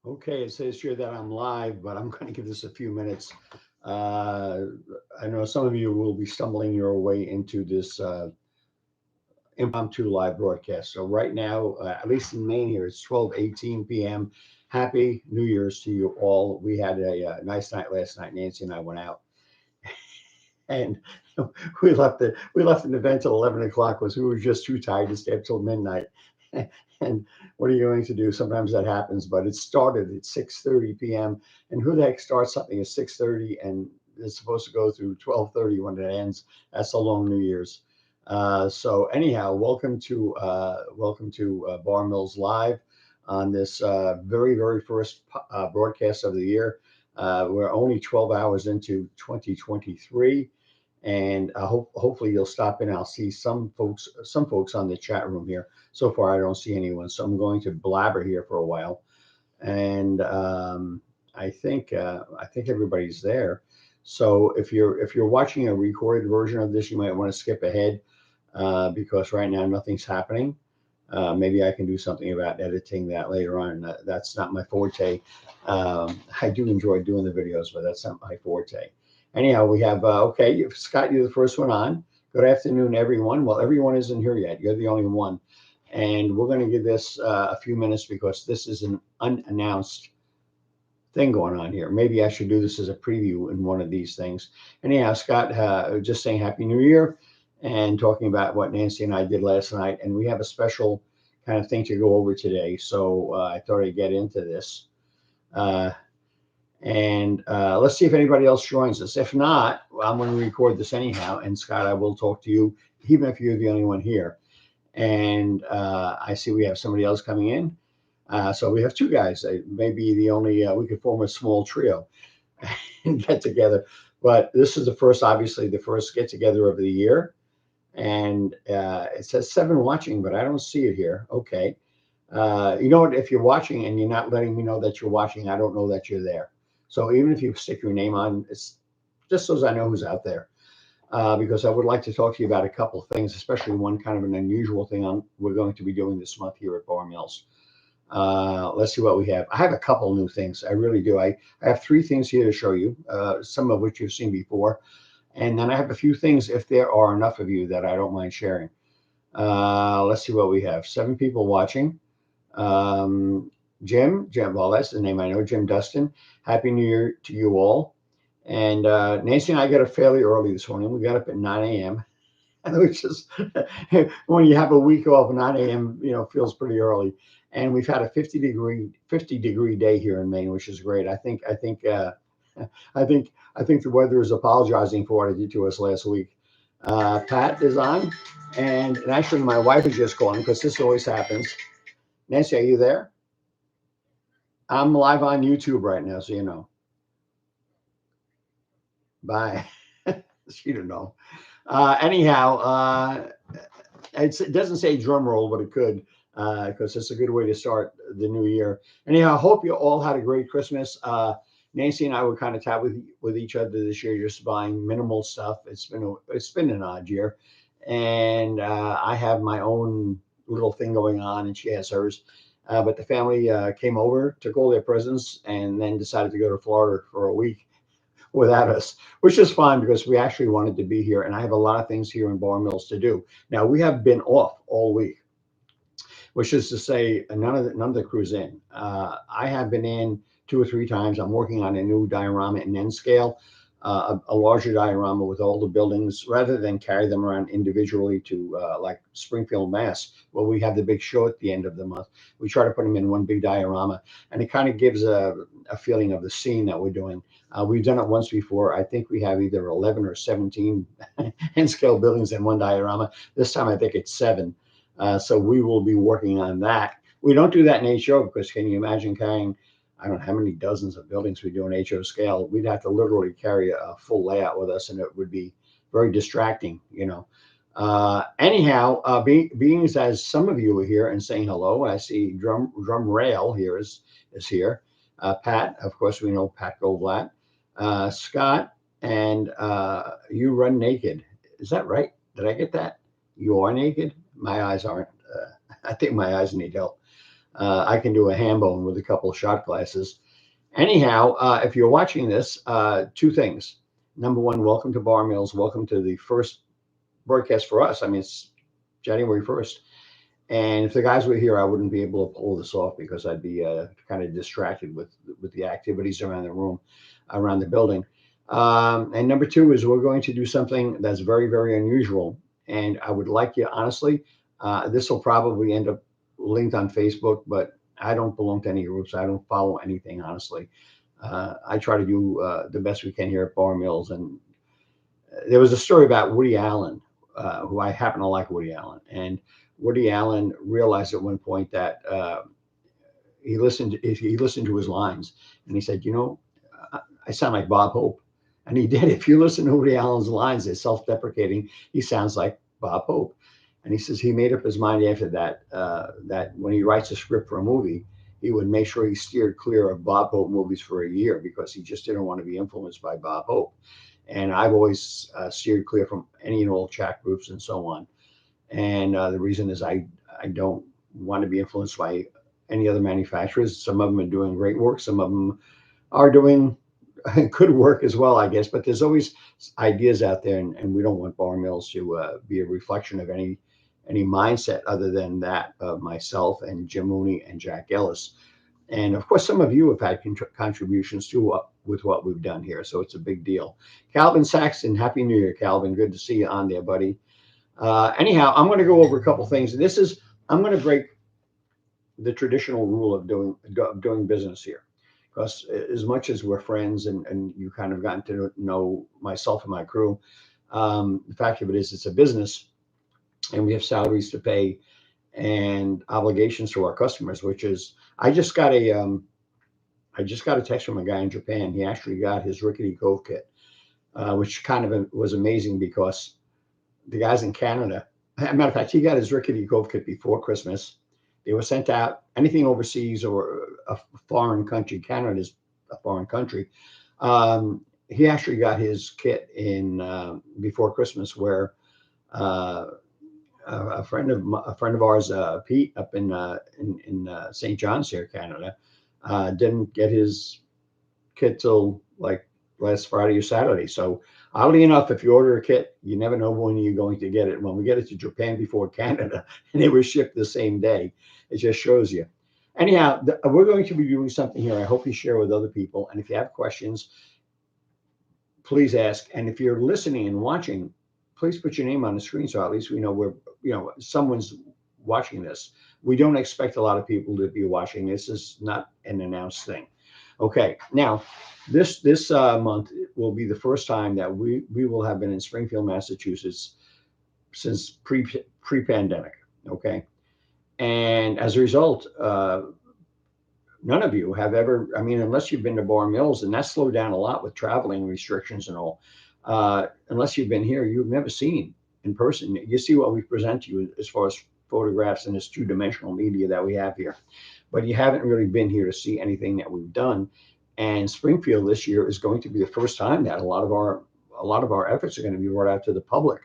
Okay, it says here that I'm live, but I'm going to give this a few minutes. Uh, I know some of you will be stumbling your way into this impromptu live broadcast. So right now, at least in Maine here, it's 12:18 p.m. Happy New Year's to you all. We had a nice night last night. Nancy and I went out, and we left an event till 11 o'clock because we were just too tired to stay up till midnight. And what are you going to do? Sometimes that happens, but it started at 6:30 p.m. And who the heck starts something at 6:30 and it's supposed to go through 12:30 when it ends? That's a long New Year's. So anyhow, welcome to Bar Mills Live on this very first broadcast of the year. We're only 12 hours into 2023, and hopefully you'll stop in. I'll see some folks on the chat room here. So far, I don't see anyone, so I'm going to blabber here for a while, and I think everybody's there. So if you're watching a recorded version of this, you might want to skip ahead because right now nothing's happening. Maybe I can do something about editing that later on. That's not my forte. I do enjoy doing the videos, but that's not my forte. Anyhow, we have, okay, Scott, you're the first one on. Good afternoon, everyone. Well, everyone isn't here yet. You're the only one. And we're going to give this a few minutes because this is an unannounced thing going on here. Maybe I should do this as a preview in one of these things. Anyhow, Scott, just saying Happy New Year and talking about what Nancy and I did last night. And we have a special kind of thing to go over today. So I thought I'd get into this. Uh, and let's see if anybody else joins us. If not, well, I'm going to record this anyhow. And Scott, I will talk to you, even if you're the only one here. And I see we have somebody else coming in. So we have two guys. Maybe the only we could form a small trio and get together. But this is the first, obviously, the first get together of the year. And it says 7 watching, but I don't see it here. Okay. You know what? If you're watching and you're not letting me know that you're watching, I don't know that you're there. So even if you stick your name on, it's just so as I know who's out there. Because I would like to talk to you about a couple of things, especially one kind of an unusual thing we're going to be doing this month here at Bar Mills. Let's see what we have. I have a couple new things. I really do. I have 3 things here to show you, some of which you've seen before. And then I have a few things, if there are enough of you, that I don't mind sharing. Let's see what we have. 7 people watching. Jim, well, that's the name I know, Jim Dustin. Happy New Year to you all. And Nancy and I got up fairly early this morning. We got up at 9 a.m. And it was just, when you have a week off, 9 a.m., feels pretty early. And we've had a 50-degree day here in Maine, which is great. I think the weather is apologizing for what it did to us last week. Pat is on, and actually my wife is just calling because this always happens. Nancy, are you there? I'm live on YouTube right now, so you know. Bye. She don't know. Anyhow, it doesn't say drum roll, but it could, because it's a good way to start the new year. Anyhow, I hope you all had a great Christmas. Nancy and I were kind of tight with each other this year, just buying minimal stuff. It's been an odd year, and I have my own little thing going on, and she has hers. But the family came over, took all their presents, and then decided to go to Florida for a week without us, which is fine because we actually wanted to be here, and I have a lot of things here in Bar Mills to do. Now we have been off all week, which is to say none of the crew's in. I have been in 2 or 3 times. I'm working on a new diorama in N scale, a larger diorama with all the buildings, rather than carry them around individually to like Springfield, Mass, where we have the big show at the end of the month. We try to put them in one big diorama, and it kind of gives a feeling of the scene that we're doing. We've done it once before. I think we have either 11 or 17 N scale buildings in one diorama. This time I think it's 7. So we will be working on that. We don't do that in HO because can you imagine carrying, I don't know how many dozens of buildings we do in HO scale. We'd have to literally carry a full layout with us, and it would be very distracting. Anyhow, being as some of you are here and saying hello, I see Drum Rail here is here. Pat, of course, we know Pat Goldblatt. Scott, and you run naked. Is that right? Did I get that? You are naked? My eyes aren't. I think my eyes need help. I can do a ham bone with a couple of shot glasses. Anyhow, if you're watching this, two things. Number one, welcome to Bar Mills. Welcome to the first broadcast for us. I mean, it's January 1st. And if the guys were here, I wouldn't be able to pull this off because I'd be kind of distracted with the activities around the room, around the building. And number two is we're going to do something that's very, very unusual. And I would like you, honestly, this will probably end up linked on Facebook, but I don't belong to any groups. I don't follow anything, honestly. I try to do the best we can here at Bar Mills. And there was a story about Woody Allen, who I happen to like Woody Allen. And Woody Allen realized at one point that he listened to his lines, and he said, I sound like Bob Hope. And he did. If you listen to Woody Allen's lines, they're self-deprecating. He sounds like Bob Hope. And he says he made up his mind after that, that when he writes a script for a movie, he would make sure he steered clear of Bob Hope movies for a year because he just didn't want to be influenced by Bob Hope. And I've always steered clear from any and all chat groups and so on. And the reason is I don't want to be influenced by any other manufacturers. Some of them are doing great work. Some of them are doing good work as well, I guess. But there's always ideas out there, and we don't want Bar Mills to be a reflection of any mindset other than that of myself and Jim Mooney and Jack Ellis. And of course, some of you have had contributions to with what we've done here, so it's a big deal. Calvin Saxton, Happy New Year, Calvin. Good to see you on there, buddy. Anyhow, I'm going to go over a couple things. I'm going to break the traditional rule of doing business here, because as much as we're friends and you kind of gotten to know myself and my crew, the fact of it is it's a business, and we have salaries to pay and obligations to our customers. Which is, I just got a text from a guy in Japan. He actually got his Rickety Cove kit, which kind of was amazing because the guys in Canada, as a matter of fact, he got his Rickety Cove kit before Christmas. They were sent out. Anything overseas or a foreign country, Canada is a foreign country. He actually got his kit in before Christmas, where a friend of ours, Pete, up in St. John's here, Canada, didn't get his kit till like last Friday or Saturday. So oddly enough, if you order a kit, you never know when you're going to get it. When we get it to Japan before Canada, and they were shipped the same day, it just shows you. Anyhow, we're going to be doing something here. I hope you share with other people. And if you have questions, please ask. And if you're listening and watching, please put your name on the screen so at least we know someone's watching this. We don't expect a lot of people to be watching. This is not an announced thing. Okay, now this month will be the first time that we will have been in Springfield, Massachusetts since pre-pandemic. Okay, and as a result, none of you have ever. I mean, unless you've been to Bar Mills, and that slowed down a lot with traveling restrictions and all. Unless you've been here, you've never seen in person. You see what we present to you as far as photographs and this two-dimensional media that we have here, but you haven't really been here to see anything that we've done. And Springfield this year is going to be the first time that a lot of our efforts are going to be brought out to the public.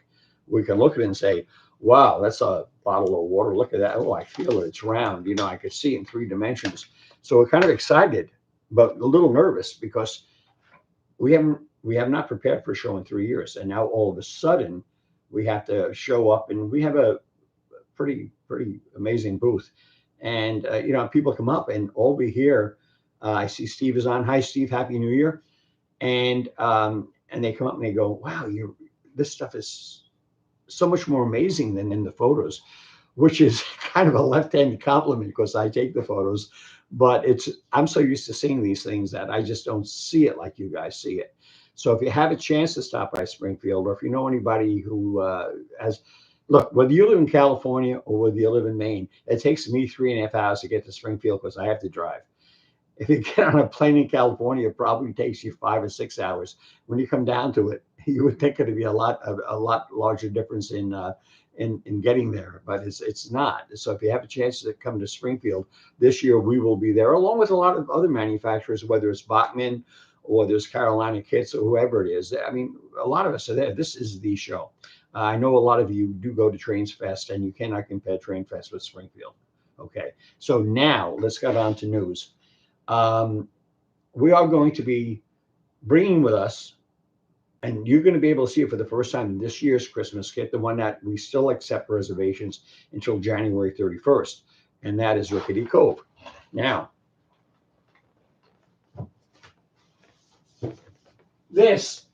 We can look at it and say, wow, that's a bottle of water. Look at that. Oh, I feel it. It's round. I could see it in 3 dimensions. So we're kind of excited, but a little nervous because we have not prepared for a show in 3 years. And now all of a sudden we have to show up, and we have a pretty amazing booth. And, people come up and all we hear, I see Steve is on. Hi, Steve. Happy New Year. And they come up and they go, wow, this stuff is so much more amazing than in the photos, which is kind of a left-handed compliment because I take the photos, but I'm so used to seeing these things that I just don't see it like you guys see it. So if you have a chance to stop by Springfield, or if you know anybody who look, whether you live in California or whether you live in Maine, it takes me 3.5 hours to get to Springfield because I have to drive. If you get on a plane in California, it probably takes you 5 or 6 hours. When you come down to it, you would think it'd be a lot larger difference in getting there, but it's not. So if you have a chance to come to Springfield this year, we will be there along with a lot of other manufacturers, whether it's Bachman or there's Carolina Kits or whoever it is. I mean, a lot of us are there. This is the show. I know a lot of you do go to Trains Fest, and you cannot compare Train Fest with Springfield. Okay, so now let's get on to news. Um, we are going to be bringing with us, and you're going to be able to see it for the first time in this year's Christmas kit, the one that we still accept reservations until January 31st, and that is Rickety Cove. Now, this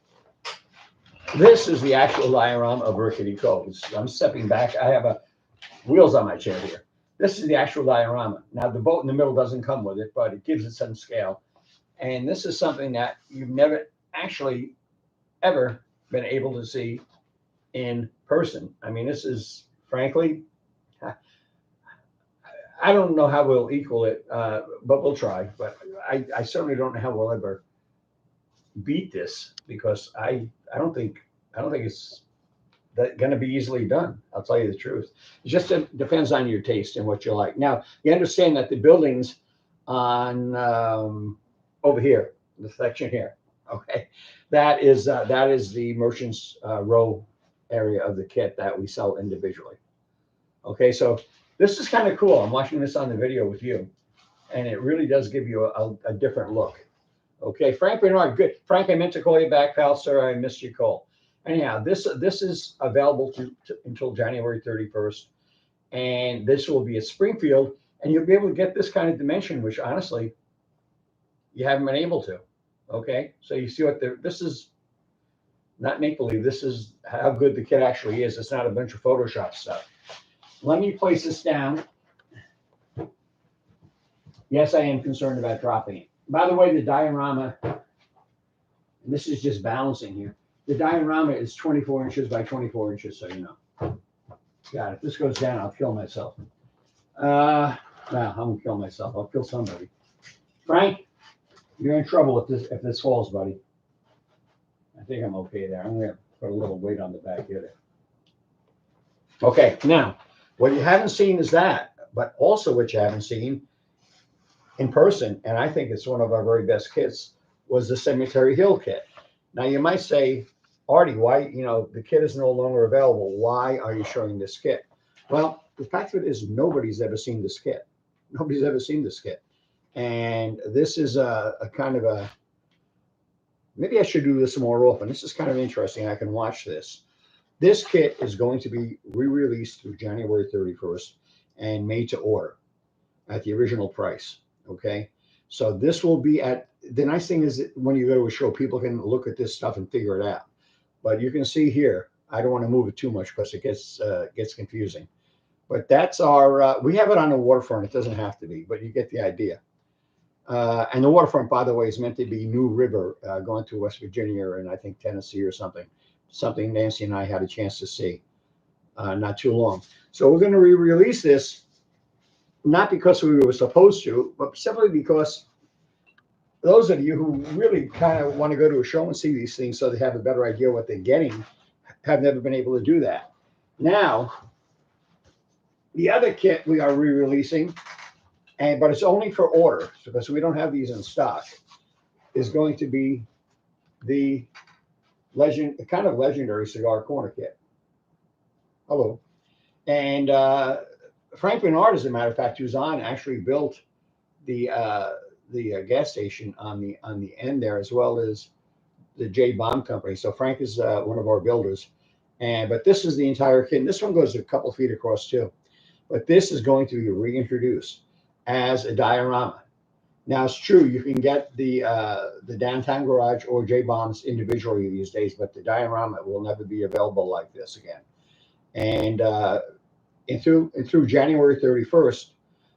is the actual diorama of Rickety Cove. I'm stepping back. I have wheels on my chair here. This is the actual diorama. Now, the boat in the middle doesn't come with it, but it gives it some scale. And this is something that you've never actually ever been able to see in person. I mean, this is, frankly, I don't know how we'll equal it, but we'll try. But I certainly don't know how we'll ever beat this, because I don't think it's going to be easily done. I'll tell you the truth. It just depends on your taste and what you like. Now, you understand that the buildings on over here, the section here, okay, that is the merchant's row area of the kit that we sell individually. Okay, so this is kind of cool. I'm watching this on the video with you, and it really does give you a different look. Okay, Frank Bernard, good. Frank, I meant to call you back, pal, sir. I missed your call. Anyhow, this is available until January 31st, and this will be at Springfield, and you'll be able to get this kind of dimension, which honestly, you haven't been able to. Okay, so you see what this is not make believe. This is how good the kit actually is. It's not a bunch of Photoshop stuff. Let me place this down. Yes, I am concerned about dropping it. By the way, the diorama, and this is just balancing here. The diorama is 24 inches by 24 inches, so you know. God, if this goes down, I'll kill myself. No, I won't kill myself. I'll kill somebody. Frank, you're in trouble if this falls, buddy. I think I'm okay there. I'm gonna put a little weight on the back here. Okay, now what you haven't seen is that, but also what you haven't seen in person, and I think it's one of our very best kits, was the Cemetery Hill kit. Now you might say, Artie, why, the kit is no longer available. Why are you showing this kit? Well, the fact of it is nobody's ever seen this kit. Nobody's ever seen this kit. And this is a kind of maybe I should do this more often. This is kind of interesting. I can watch this. This kit is going to be re-released through January 31st and made to order at the original price. Okay. So this will be the nice thing is that when you go to a show, people can look at this stuff and figure it out. But you can see here, I don't want to move it too much because it gets confusing. But that's we have it on the waterfront. It doesn't have to be, but you get the idea. And the waterfront, by the way, is meant to be New River going to West Virginia and I think Tennessee or something Nancy and I had a chance to see not too long. So we're going to re-release this, not because we were supposed to, but simply because those of you who really kind of want to go to a show and see these things so they have a better idea what they're getting have never been able to do that. Now, the other kit we are re-releasing, but it's only for order because we don't have these in stock, is going to be the kind of legendary cigar corner kit. Hello. And Frank Bernard, as a matter of fact, who's on, actually built the gas station on the end there, as well as the J Bomb Company. So Frank is one of our builders, but this is the entire kit. And this one goes a couple feet across too. But this is going to be reintroduced as a diorama. Now it's true you can get the downtown garage or J Bombs individually these days, but the diorama will never be available like this again. And through January 31st,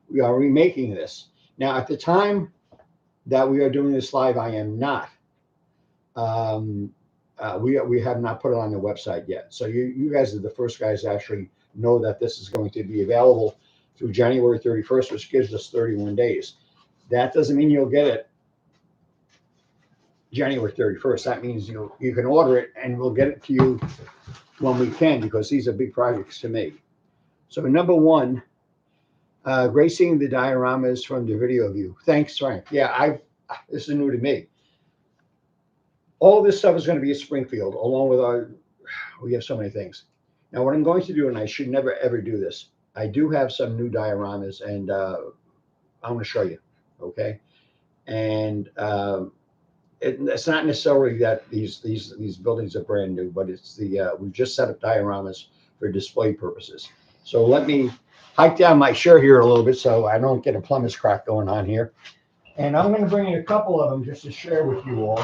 we are remaking this. Now, at the time that we are doing this live, I am not. We have not put it on the website yet. So you guys are the first guys to actually know that this is going to be available through January 31st, which gives us 31 days. That doesn't mean you'll get it January 31st. That means you can order it and we'll get it to you when we can, because these are big projects to make. So number one, great seeing the dioramas from the video view. Thanks, Frank. Yeah, this is new to me. All this stuff is going to be at Springfield, along with we have so many things. Now, what I'm going to do, and I should never, ever do this, I do have some new dioramas, and I want to show you. Okay, and it's not necessarily that these buildings are brand new, but it's we've just set up dioramas for display purposes. So let me hike down my shirt here a little bit so I don't get a plumber's crack going on here. And I'm going to bring in a couple of them just to share with you all.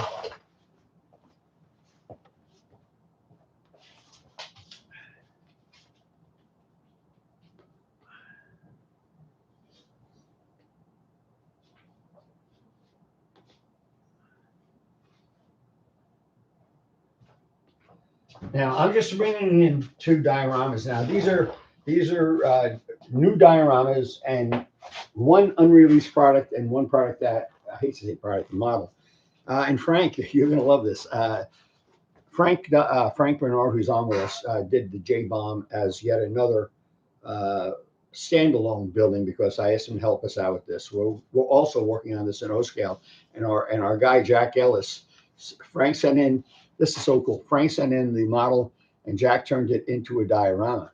Now I'm just bringing in two dioramas. Now these are new dioramas and one unreleased product and one product that I hate to say product model. And Frank, you're going to love this. Frank Bernard, who's on with us, did the J Bomb as yet another uh, standalone building because I asked him to help us out with this. We're also working on this in O scale, and our guy Jack Ellis, Frank sent in. This is so cool. Frank sent in the model, and Jack turned it into a diorama.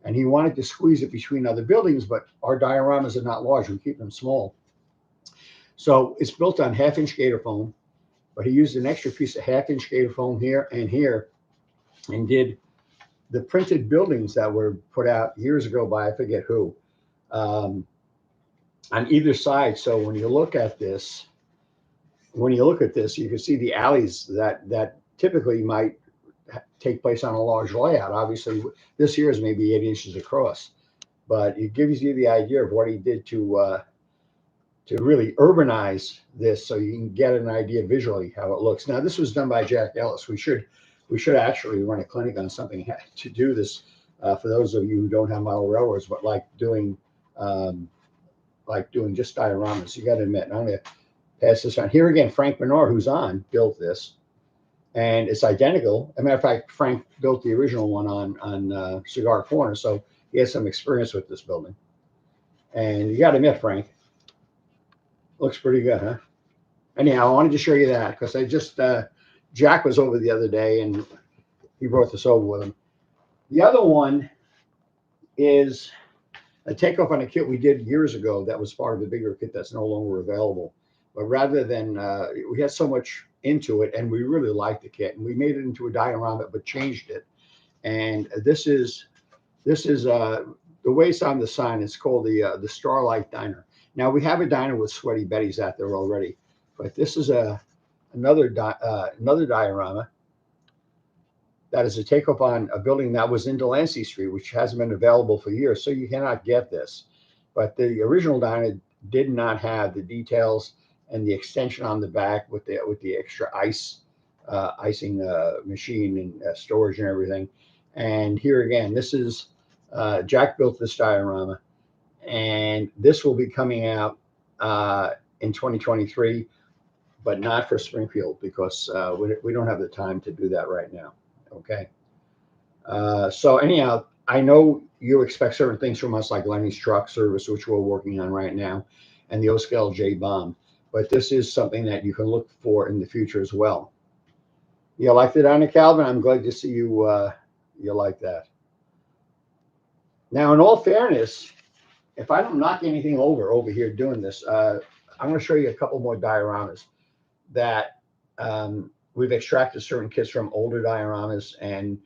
And he wanted to squeeze it between other buildings, but our dioramas are not large. We keep them small. So it's built on half-inch gator foam, but he used an extra piece of half-inch gator foam here and here, and did the printed buildings that were put out years ago by I forget who, um, on either side. So when you look at this, you can see the alleys that typically might take place on a large layout. Obviously, this here is maybe 8 inches across, but it gives you the idea of what he did to really urbanize this, so you can get an idea visually how it looks. Now, this was done by Jack Ellis. We should actually run a clinic on something to do this for those of you who don't have model railroads, but um, like doing just dioramas. You got to admit, I'm going to pass this on. Here again, Frank Bernard, who's on, built this, and it's identical. As a matter of fact, Frank built the original one on Cigar Corner, so he has some experience with this building. And you got to admit, Frank, looks pretty good, huh? Anyhow, I wanted to show you that because I just Jack was over the other day and he brought this over with him. The other one is a takeoff on a kit we did years ago that was part of the bigger kit that's no longer available. But rather than we had so much into it and we really liked the kit and we made it into a diorama but changed it. And this is the way it's on the sign. It's called the Starlight Diner. Now we have a diner with Sweaty Betty's out there already, but this is another diorama that is a takeoff on a building that was in Delancey Street, which hasn't been available for years. So you cannot get this. But the original diner did not have the details and the extension on the back with the extra icing machine and storage and everything. And here again, this is Jack built this diorama, and this will be coming out in 2023, but not for Springfield because we don't have the time to do that right now. Okay. So anyhow, I know you expect certain things from us, like Lenny's truck service, which we're working on right now, and the O-Scale J Bomb. But this is something that you can look for in the future as well. You liked it, Anna Calvin? I'm glad to see you like that. Now, in all fairness, if I don't knock anything over here doing this, I'm going to show you a couple more dioramas that we've extracted certain kits from older dioramas. And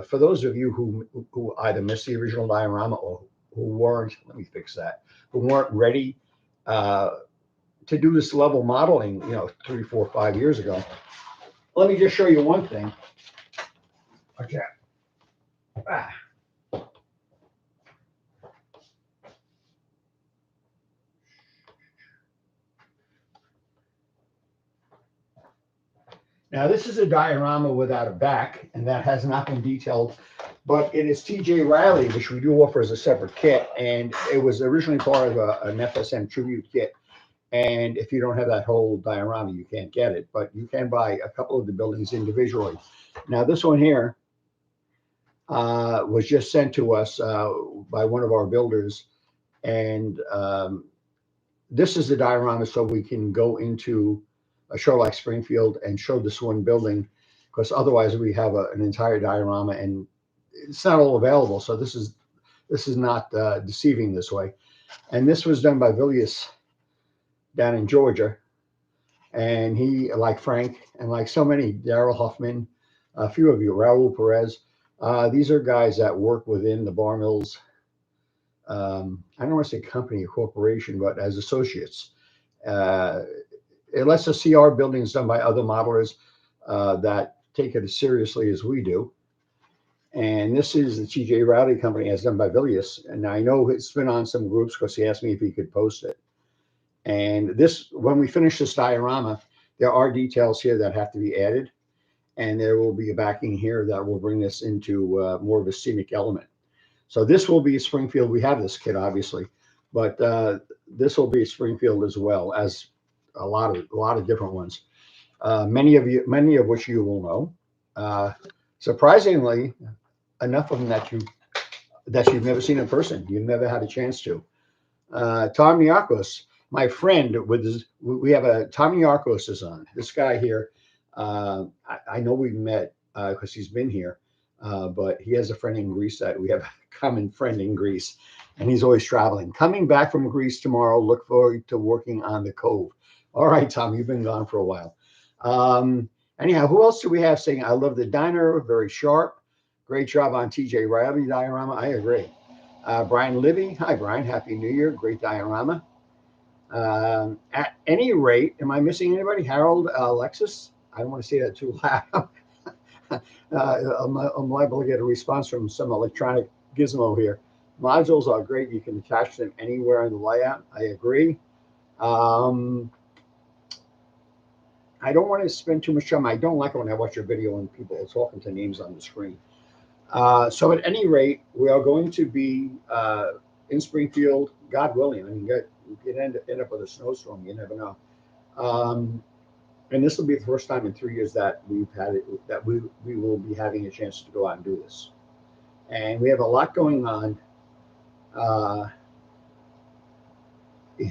for those of you who either missed the original diorama or who weren't, let me fix that, who weren't ready to do this level modeling, 3, 4, 5 years ago, let me just show you one thing. Okay. Now, this is a diorama without a back, and that has not been detailed, but it is TJ Riley, which we do offer as a separate kit, and it was originally part of an FSM tribute kit. And if you don't have that whole diorama, you can't get it, but you can buy a couple of the buildings individually. Now, this one here was just sent to us by one of our builders, and this is the diorama, so we can go into a show like Springfield and show this one building, because otherwise we have an entire diorama and it's not all available. So this is This is not deceiving this way. And this was done by Villius down in Georgia. And he, like Frank, and like so many, Daryl Huffman, a few of you, Raul Perez, these are guys that work within the Bar Mills. I don't want to say company or corporation, but as associates. Uh, it lets us see our buildings done by other modelers that take it as seriously as we do. And this is the TJ Rowley company as done by Villius. And I know it's been on some groups because he asked me if he could post it. And this, when we finish this diorama, there are details here that have to be added. And there will be a backing here that will bring this into more of a scenic element. So this will be Springfield. We have this kit, obviously, but this will be Springfield as well as a lot of different ones. Many of which you will know. Surprisingly, enough of them that you've never seen in person. You've never had a chance to. Tom Niarchos, my friend, we have a Tom Niarchos is on. This guy here, I know we met because he's been here, but he has a friend in Greece that we have a common friend in Greece, and he's always traveling. Coming back from Greece tomorrow. Look forward to working on the Cove. All right, Tom, you've been gone for a while. Anyhow, who else do we have saying, I love the diner, very sharp. Great job on TJ Riley diorama. I agree. Brian Libby. Hi, Brian. Happy New Year. Great diorama. At any rate, am I missing anybody? Harold Alexis? I don't want to say that too loud. I'm liable to get a response from some electronic gizmo here. Modules are great. You can attach them anywhere in the layout. I agree. I don't want to spend too much time. I don't like it when I watch your video and people are talking to names on the screen. So at any rate, we are going to be in Springfield, God willing. I mean, you could end up with a snowstorm. You never know. And this will be the first time in 3 years that we've had it, that we will be having a chance to go out and do this. And we have a lot going on.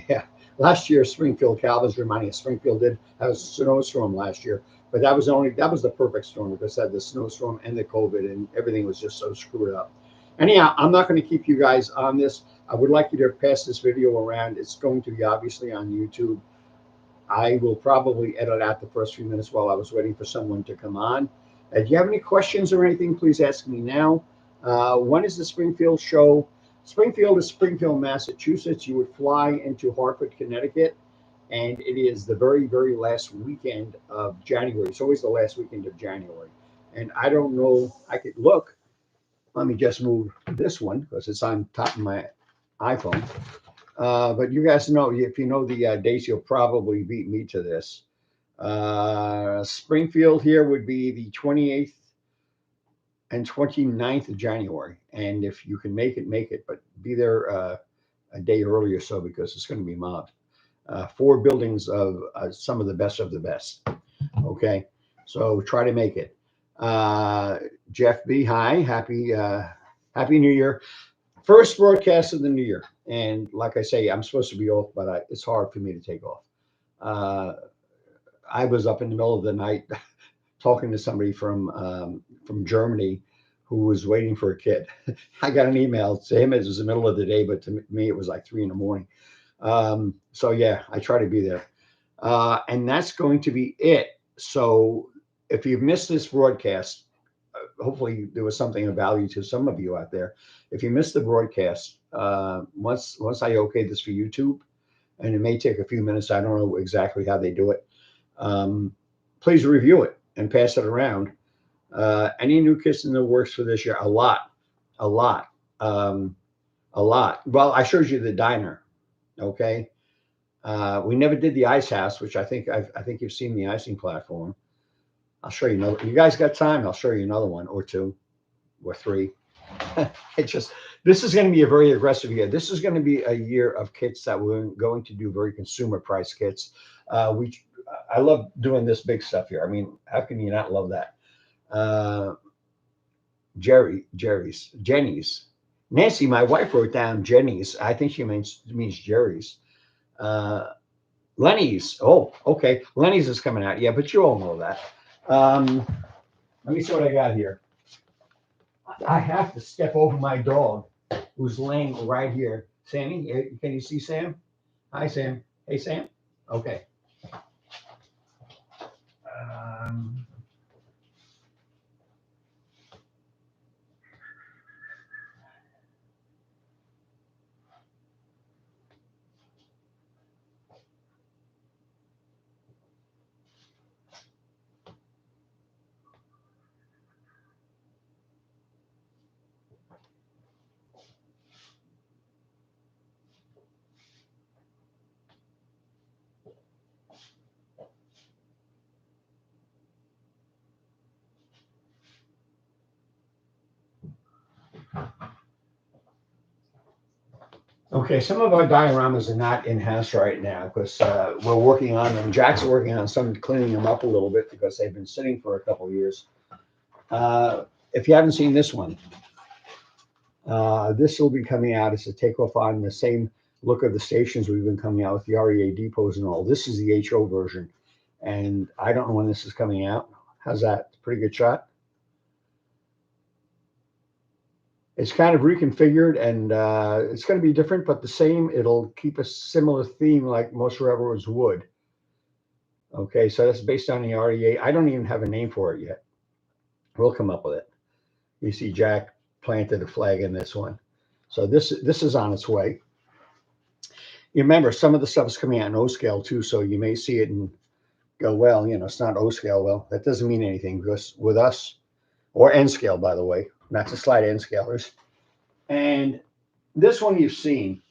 Yeah, last year Springfield, Calvin's reminding us Springfield did have a snowstorm last year, but that was the perfect storm because it had the snowstorm and the COVID and everything was just so screwed up. Anyhow, I'm not going to keep you guys on this. I would like you to pass this video around. It's going to be obviously on YouTube. I will probably edit out the first few minutes while I was waiting for someone to come on. Do you have any questions or anything? Please ask me now. When is the Springfield show? Springfield is Springfield, Massachusetts. You would fly into Hartford, Connecticut, and it is the very, very last weekend of January. It's always the last weekend of January. And I don't know, I could look. Let me just move this one because it's on top of my iPhone. But you guys know, if you know the dates, you'll probably beat me to this. Springfield here would be the 28th and 29th of January. And if you can make it, but be there a day early or so because it's going to be mobbed. 4 buildings of some of the best of the best. Okay, so try to make it. Jeff B, hi, happy New Year. First broadcast of the new year. And like I say, I'm supposed to be off, but it's hard for me to take off. I was up in the middle of the night talking to somebody from Germany who was waiting for a kid. I got an email to him. It was the middle of the day, but to me, it was like 3 a.m. So yeah, I try to be there. And that's going to be it. So if you've missed this broadcast, hopefully there was something of value to some of you out there. If you missed the broadcast, once I okay this for YouTube, and it may take a few minutes, I don't know exactly how they do it. Please review it and pass it around. Any new kits in the works for this year? A lot. Well, I showed you the diner. Okay. We never did the ice house, which I think you've seen the icing platform. I'll show you another. You guys got time? I'll show you another one or 2 or 3. This is going to be a very aggressive year. This is going to be a year of kits that we're going to do very consumer price kits. I love doing this big stuff here. I mean, how can you not love that? Jenny's. Nancy, my wife, wrote down Jenny's. I think she means Jerry's. Lenny's. Oh, okay. Lenny's is coming out. Yeah, but you all know that. Let me see what I got here. I have to step over my dog. who's laying right here. Sammy, can you see Sam? Hi, Sam. Hey, Sam. Okay. Um, okay, some of our dioramas are not in-house right now because we're working on them. Jack's working on some, cleaning them up a little bit because they've been sitting for a couple of years. If you haven't seen this one, this will be coming out as a takeoff on the same look of the stations we've been coming out with the REA depots and all. This is the HO version, and I don't know when this is coming out. How's that? Pretty good shot. It's kind of reconfigured, and it's going to be different, but the same. It'll keep a similar theme like most railroads would. Okay, so that's based on the REA. I don't even have a name for it yet. We'll come up with it. You see Jack planted a flag in this one. So this is on its way. You remember some of the stuff is coming out in O scale too, so you may see it and go, well, it's not O scale. Well, that doesn't mean anything because with us, or N scale, by the way, not to slide N scalers. And this one you've seen,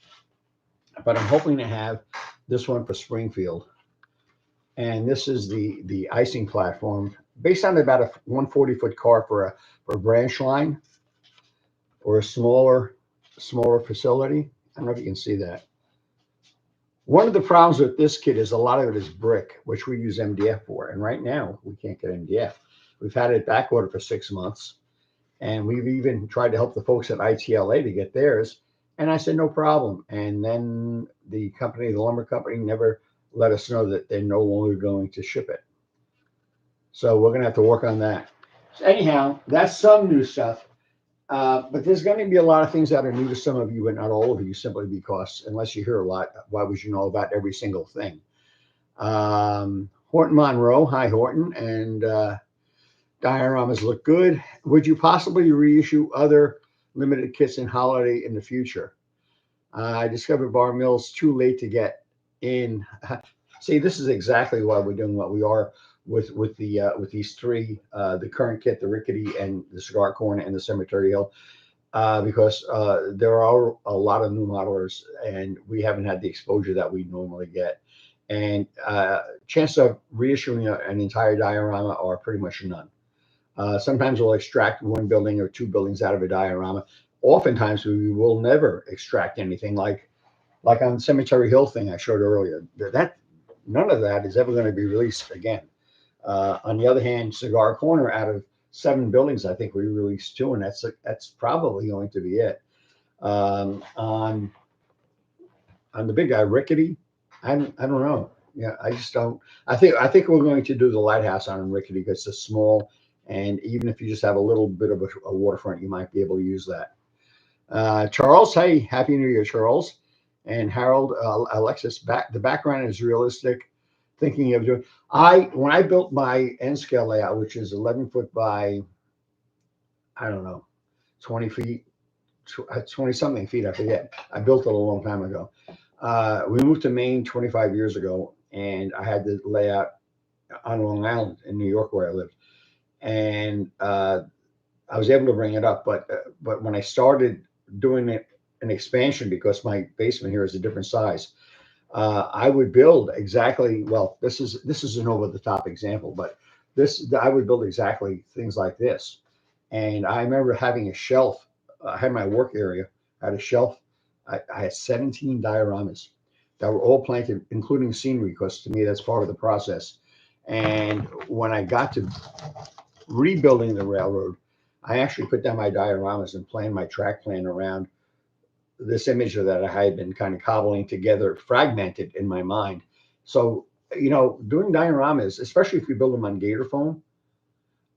but I'm hoping to have this one for Springfield. And this is the icing platform based on about a 140-foot car for a branch line or a smaller facility. I don't know if you can see that. One of the problems with this kit is a lot of it is brick, which we use MDF for. And right now we can't get MDF. We've had it back ordered for 6 months. And we've even tried to help the folks at ITLA to get theirs. And I said, no problem. And then the lumber company never let us know that they're no longer going to ship it. So we're going to have to work on that. So anyhow, that's some new stuff. But there's going to be a lot of things that are new to some of you, but not all of you, simply because unless you hear a lot, why would you know about every single thing? Horton Monroe. Hi, Horton. And dioramas look good. Would you possibly reissue other limited kits in holiday in the future? I discovered Bar Mill's too late to get in. See, this is exactly why we're doing what we are with these three, the current kit, the Rickety, and the Cigar Corner, and the Cemetery Hill, because there are a lot of new modelers, and we haven't had the exposure that we normally get. And chance of reissuing an entire diorama are pretty much none. Sometimes we'll extract one building or two buildings out of a diorama. Oftentimes we will never extract anything like on the Cemetery Hill thing I showed earlier. That none of that is ever going to be released again. On the other hand, Cigar Corner, out of 7 buildings, I think we released 2, and that's probably going to be it. On the big guy, Rickety, I don't know. Yeah, I just don't. I think we're going to do the lighthouse on Rickety because it's small, and even if you just have a little bit of a waterfront, you might be able to use that. Charles, hey, Happy New Year, Charles. And Harold, Alexis, the background is realistic. Thinking of doing, when I built my N scale layout, which is 11 foot by, I don't know, 20 feet, 20 something feet, I forget. I built it a long time ago. We moved to Maine 25 years ago, and I had the layout on Long Island in New York where I lived. And I was able to bring it up, but when I started doing an expansion, because my basement here is a different size, I would build exactly. Well, this is an over the top example, but I would build exactly things like this. And I remember having a shelf. I had my work area. I had a shelf. I had 17 dioramas that were all planted, including scenery, because to me that's part of the process. And when I got to rebuilding the railroad, I actually put down my dioramas and planned my track plan around this image that I had been kind of cobbling together, fragmented in my mind. So, doing dioramas, especially if you build them on gator foam,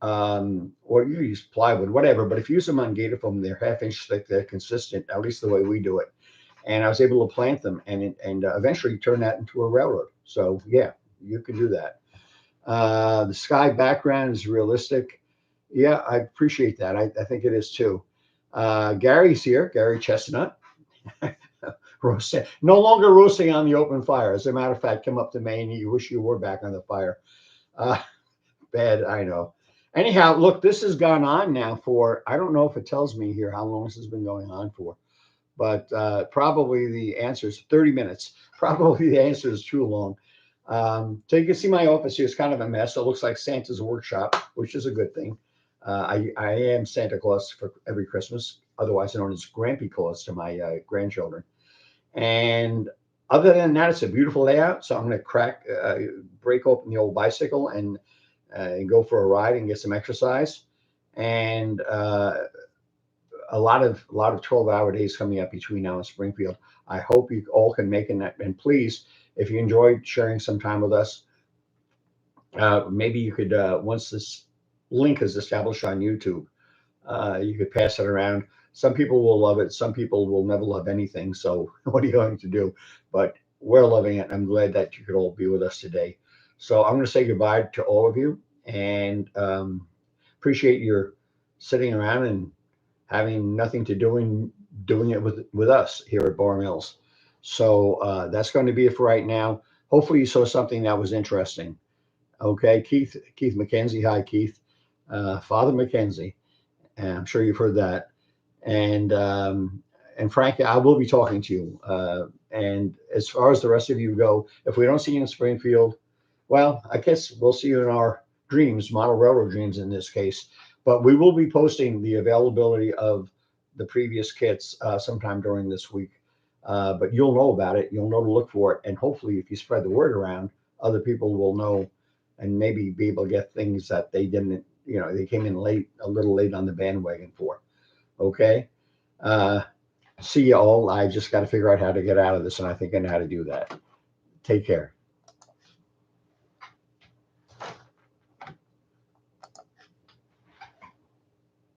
or you use plywood, whatever. But if you use them on gator foam, they're half-inch thick. They're consistent, at least the way we do it. And I was able to plant them and eventually turn that into a railroad. So yeah, you can do that. The sky background is realistic. Yeah, I appreciate that. I think it is too. Gary's here, Gary Chestnut. Roasting, no longer roasting on the open fire. As a matter of fact, come up to Maine. You wish you were back on the fire. Uh, Bad, I know. Anyhow, look, this has gone on now for, I don't know if it tells me here how long this has been going on for, but probably the answer is 30 minutes. Probably the answer is too long. So you can see my office here is kind of a mess. It looks like Santa's workshop, which is a good thing. I am Santa Claus for every Christmas, otherwise known as Grampy Claus to my grandchildren. And other than that, it's a beautiful layout. So I'm going to break open the old bicycle and go for a ride and get some exercise. And a lot of 12-hour days coming up between now and Springfield. I hope you all can make it. And please, if you enjoyed sharing some time with us, maybe you could once this link is established on YouTube, you could pass it around. Some people will love it. Some people will never love anything. So what are you going to do? But we're loving it. I'm glad that you could all be with us today. So I'm going to say goodbye to all of you and appreciate your sitting around and having nothing to do and doing it with us here at Bar Mills. So that's going to be it for right now. Hopefully you saw something that was interesting. Okay, Keith McKenzie. Hi, Keith. Father McKenzie. And I'm sure you've heard that. And Frank, I will be talking to you. And as far as the rest of you go, if we don't see you in Springfield, well, I guess we'll see you in our dreams, model railroad dreams in this case. But we will be posting the availability of the previous kits sometime during this week. But you'll know about it. You'll know to look for it. And hopefully, if you spread the word around, other people will know and maybe be able to get things that they didn't, they came in late, a little late on the bandwagon for. Okay. See you all. I just got to figure out how to get out of this, and I think I know how to do that. Take care.